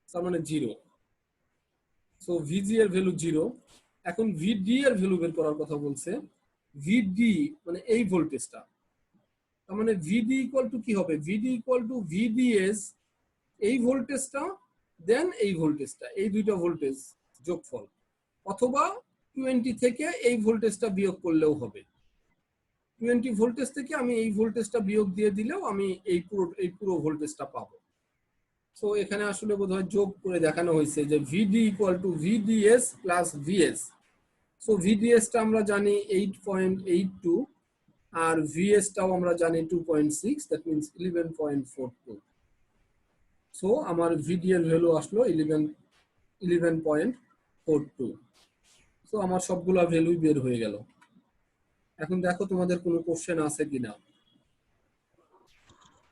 তার মানে 0। সো VG এর ভ্যালু 0। এখন VD এর ভ্যালু বের করার কথা বলছে। VD মানে এই ভোল্টেজটা, তার মানে VD ইকুয়াল টু কি হবে? VD ইকুয়াল টু VDS, এই ভোল্টেজটা দেন এই ভোল্টেজটা, এই দুইটা ভোল্টেজ যোগফল, অথবা 20 থেকে এই ভোল্টেজটা বিয়োগ করলেও হবে। 20 ভোল্টেজ থেকে আমি এই ভোল্টেজটা বিয়োগ দিয়ে দিলেও আমি এই পুরো ভোল্টেজটা পাবো। সো এখানে আসলে বোধহয় যোগ করে দেখানো হয়েছে যে VD equal to VDS plus VS। So VDS টা আমরা জানি 8.82 আর VS টাও আমরা জানি 2.6, দ্যাট মিন্স 11.42। সো আমার VD এর ভ্যালু আসলো 11.42। সো আমার সবগুলা ভ্যালুই বের হয়ে গেল। এখন দেখো তোমাদের কোনো কোশ্চেন আছে কিনা।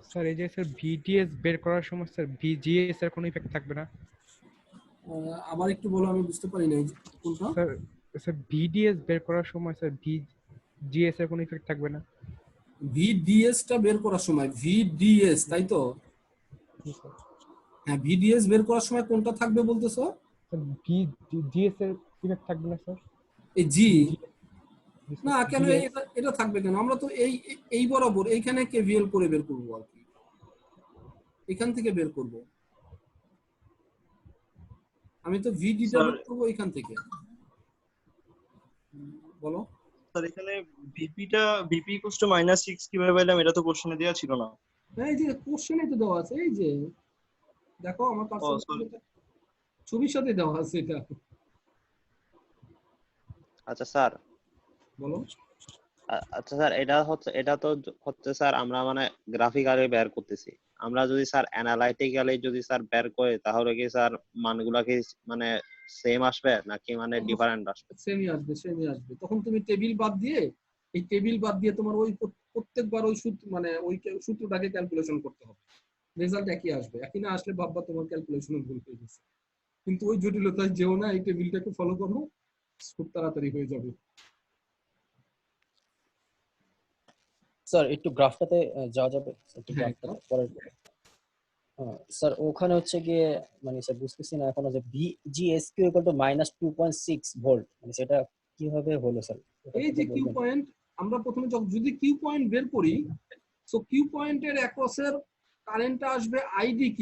স্যার এই যে স্যার ভিডিএস বের করার সময় স্যার ভিজিএস এর কোনো ইফেক্ট থাকবে না? আবার একটু বলো, আমি বুঝতে পারি না কোনটা। স্যার ভিডিএস বের করার সময় স্যার ভিজিএস এর কোনো ইফেক্ট থাকবে না? VDS টা বের করার সময়, VDS তাই তো? হ্যাঁ, VDS বের করার সময় কোনটা থাকবে বলতেছো? ভিজিএস এর ইফেক্ট থাকবে না স্যার? এই জি না, কেন এটা থাকবে কেন? আমরা তো এই বরাবর এইখানে KVL করে বের করব আর কি, এখান থেকে বের করব। আমি তো VD টা বের করব এখান থেকে। বলো স্যার এখানে VP ইকুয়ালস টু -6 কিভাবে পেলাম? এটা তো কোশ্চেনে দেওয়া ছিল না। এই যে কোশ্চেনে তো দেওয়া আছে, এই যে দেখো আমার ছবির সাথে দেওয়া আছে এটা। আচ্ছা স্যার, বলো। আচ্ছা স্যার, এটা তো হচ্ছে স্যার আমরা মানে গ্রাফিক্যালি বের করতেছি। আমরা যদি স্যার অ্যানালাইটিক্যালি যদি স্যার বের করি, তাহলে কি স্যার মানগুলা কি মানে সেম আসবে নাকি মানে ডিফারেন্ট আসবে? সেমই আসবে। তখন তুমি টেবিল বাদ দিয়ে, এই টেবিল বাদ দিয়ে তোমার ওই প্রত্যেকবার ওই সূত্র মানে ওই সূত্রটাকে ক্যালকুলেশন করতে হবে, রেজাল্ট একই আসবে। একই না আসলে ভাববা তোমার ক্যালকুলেশন ভুল হয়ে গেছে। কিন্তু ওই জটিলতায় যেও না, এই টেবিলটাকে ফলো করো, খুব তাড়াতাড়ি হয়ে যাবে। স্যার একটু গ্রাফটাতে যাওয়া যাবে? একটু গ্রাফটাতে পরের স্যার ওখানে হচ্ছে গিয়ে মানে স্যার বুঝতেছি না এখনো যে VGSQ ইকুয়াল টু -2.6 ভোল্ট, মানে সেটা কিভাবে হলো স্যার? এই যে কিউ পয়েন্ট, আমরা প্রথমে যদি কিউ পয়েন্ট বের করি, সো কিউ পয়েন্টের অ্যাক্রসের কারেন্টটা আসবে IDQ,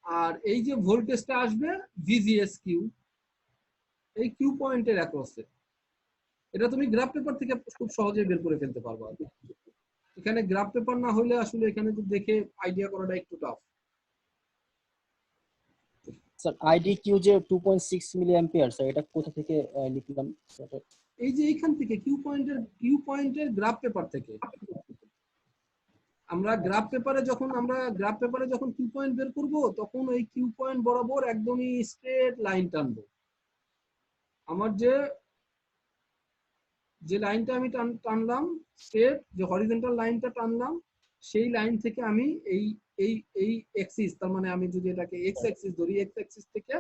আর এই যে ভোল্টেজটা আসবে VGSQ, এই কিউ পয়েন্টের অ্যাক্রসে। এটা তুমি গ্রাফ পেপার থেকে খুব সহজে বের করে ফেলতে পারবা। এখানে গ্রাফ পেপার না হলে আসলে এখানে তো দেখে আইডিয়া করাটা একটু টাফ। স্যার IDQ যে 2.6 মিলি অ্যাম্পিয়ার, স্যার এটা কোথা থেকে লিখলাম? এই যে এইখান থেকে কিউ পয়েন্টের গ্রাফ পেপার থেকে। আমরা গ্রাফ পেপারে যখন কিউ পয়েন্ট বের করব, তখন এই কিউ পয়েন্ট বরাবর একদমই স্ট্রেট লাইন টানবো। আমার যে লাইনটা আমি টানলাম স্ট্রেট, যে হরিজন্টাল লাইনটা টানলাম, সেই লাইন থেকে আমি এই এক্সিস, তার মানে আমি যদি এটাকে এক্স অ্যাক্সিস ধরি, এক্স অ্যাক্সিস থেকে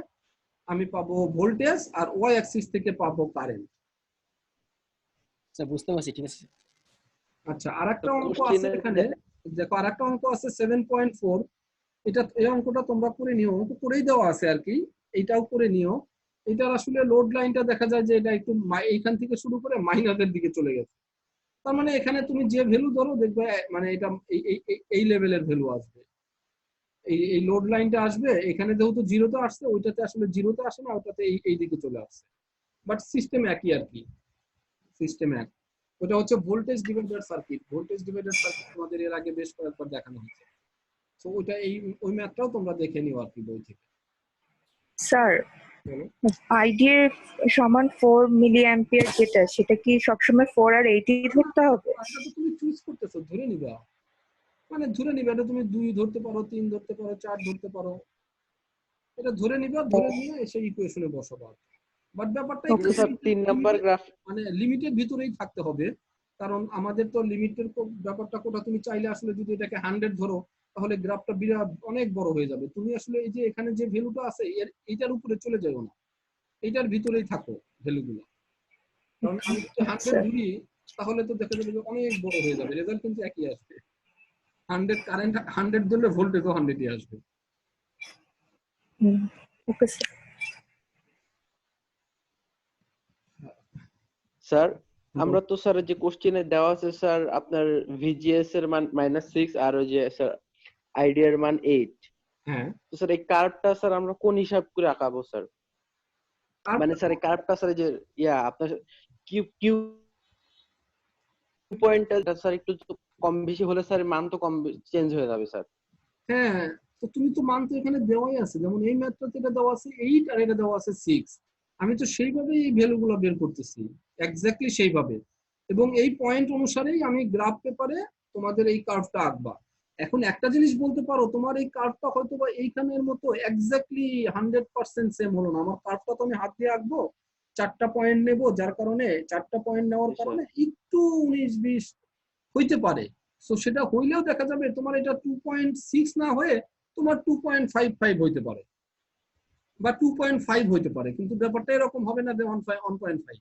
আমি পাবো ভোল্টেজ, আর ওয়াই অ্যাক্সিস থেকে পাবো কারেন্ট। স্যার বুঝতে পারছি, ঠিক আছে। আচ্ছা, আরেকটা অঙ্ক আছে এখানে, দেখো আরেকটা অঙ্ক আছে 7.4। এই অঙ্কটা তোমরা করে নিও, অঙ্ক করেই দেওয়া আছে আর কি, এইটাও করে নিও। এটার আসলে লোড লাইনটা দেখা যায় যে এটা একটু এইখান থেকে শুরু করে মাইনাসের দিকে চলে গেছে। তার মানে এখানে তুমি যে ভ্যালু ধরো দেখবে মানে এটা এই লেভেলের ভ্যালু আসবে। এই লোড লাইনটা আসবে এখানে, যেহেতু জিরোতে আসছে, ওইটাতে আসলে জিরোতে আসে না, ওটাতে এই দিকে চলে আসছে, বাট সিস্টেম একই আর কি। সিস্টেম 1, ওটা হচ্ছে voltage divider circuit. Voltage divider circuit তোমাদের এর আগে বেশ কয়েকবার দেখানো হয়েছে। তো ওইটা ওই ম্যাথটাও তোমরা দেখে নিও আর কি বই থেকে। স্যার আইডিএফ সমান 4 মিলি অ্যাম্পিয়ার যেটা, সেটা কি সবসময় 4 আর 8 ধরতে হবে? এটা তো তুমি চুজ করতেছো, ধরে নিবা, মানে ধরে নিবা এটা তুমি 2 ধরতে পারো, 3 ধরতে পারো, 4 ধরতে পারো, এটা ধরে নিবা, ধরে নিয়ে এসে ইকুয়েশনে বসাবা। বাট ব্যাপারটা একটু স্যার 3 নাম্বার গ্রাফ মানে লিমিটের ভিতরেই থাকতে হবে, কারণ আমাদের তো লিমিটের ব্যাপারটা কোটা তুমি চাইলে আসলে যদি এটাকে 100 ধরো তাহলে গ্রাফটা বিরাট অনেক বড় হয়ে যাবে। তুমি আসলে এই যে এখানে যে ভ্যালুটা আছে এইটার উপরে চলে যাও না, এইটার ভিতরেই থাকো ভ্যালুগুলো। কারণ আমি যদি 100 ধরি তাহলে তো দেখা যাবে যে অনেক বড় হয়ে যাবে, রেজাল্ট কিন্তু একই আসবে। 100 কারেন্ট 100 ধরলে ভোল্টেজও 100ই আসবে। Okay sir. স্যার আমরা তো স্যার যে কোশ্চেনে দেওয়া আছে স্যার আপনার ভিজিএস এর মান -6 আর ওই যে স্যার আইডি এর মান 8। হ্যাঁ, তো স্যার এই কার্ভটা স্যার আমরা কোন হিসাব করে আঁকাবো স্যার? মানে স্যার এই কার্ভটা স্যার যে আপনার কিউ পয়েন্টটা স্যার একটু কম বেশি হলে স্যার মান তো কম চেঞ্জ হয়ে যাবে স্যার। হ্যাঁ, তো তুমি তো মান তো এখানে দেওয়াই আছে, যেমন এই ম্যাথটাতে এটা দেওয়া আছে 8 আর এটা দেওয়া আছে 6। আমি তো সেইভাবেই এই ভ্যালুগুলো বের করতেছি, এক্স্যাক্টলি সেইভাবে, এবং এই পয়েন্ট অনুসারেই আমি গ্রাফ পেপারে তোমাদের এই কার্ভটা আঁকবা। এখন একটা জিনিস বলতে পারো, তোমার এই কার্ভটা হয়তো বা এইখানের মতো এক্স্যাক্টলি 100% সেম হলো না। আমার কার্ভটা তো আমি হাত দিয়ে আঁকবো, 4টা পয়েন্ট নেব, যার কারণে 4টা পয়েন্ট নেওয়ার কারণে একটু 19-20 হইতে পারে। সো সেটা হইলেও দেখা যাবে তোমার এটা 2.6 না হয়ে তোমার 2.55 হইতে পারে বা 2.5 হইতে পারে, কিন্তু ব্যাপারটা এরকম হবে না যে 1.5,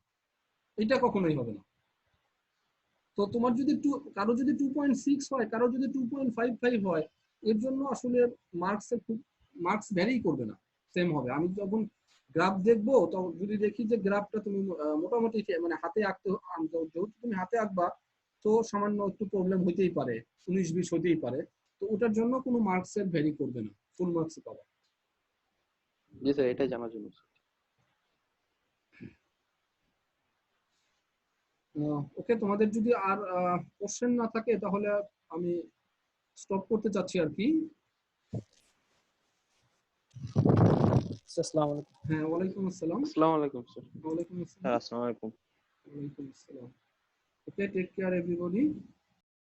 এটা কখনোই হবে না। তো তোমার যদি কারো যদি 2.6 হয়, কারো যদি 2.55 হয়, এর জন্য আসলে মার্কস ভ্যারি করবে না, সেম হবে। আমি যখন গ্রাফ দেখবো তখন যদি দেখি যে গ্রাফটা তুমি মোটামুটি মানে হাতে আঁকতে, যেহেতু তুমি হাতে আঁকবা তো সামান্য একটু প্রবলেম হইতেই পারে, 19-20 হইতেই পারে, তো ওটার জন্য কোনো মার্কসের ভ্যারি করবে না, ফুল মার্কস পাবা। জি স্যার, এটাই জানার জন্য। ওকে, তোমাদের যদি আর কোশ্চেন না থাকে তাহলে আমি স্টপ করতে চাচ্ছি আর কি। আসসালামু আলাইকুম। হ্যাঁ, ওয়ালাইকুম আসসালাম। আসসালামু আলাইকুম স্যার। ওয়ালাইকুম স্যার আসসালাম। আসসালামু আলাইকুম। ওয়ালাইকুম আসসালাম। ওকে, টেক কেয়ার এভরিবডি।